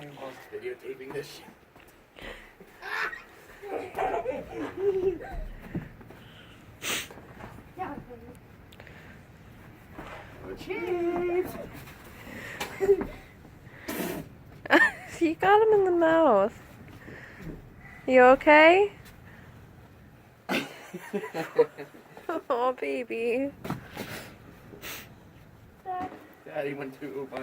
Mom's videotaping this shit. Cheers! You got him in the mouth. You okay? Oh, baby. Daddy went too much.